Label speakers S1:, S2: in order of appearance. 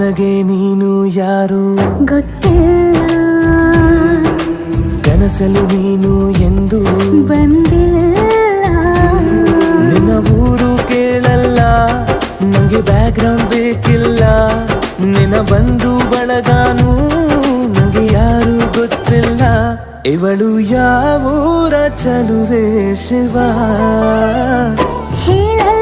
S1: ನನಗೆ ನೀನು ಯಾರು
S2: ಗೊತ್ತಿಲ್ಲ,
S1: ಕನಸಲು ನೀನು ಎಂದು
S2: ಬಂದಿಲ್ಲ.
S1: ನಿನ್ನ ಊರು ಕೇಳಲ್ಲ, ನಂಗೆ ಬ್ಯಾಕ್ಗ್ರೌಂಡ್ ಬೇಕಿಲ್ಲ. ನಿನ್ನ ಬಂಧು ಬಳಗಾನು ನಂಗೆ ಯಾರು ಗೊತ್ತಿಲ್ಲ. ಇವಳು ಯಾವೂರ ಚಲುವೆ ಶಿವ
S2: ಹೇಳಲ್ಲ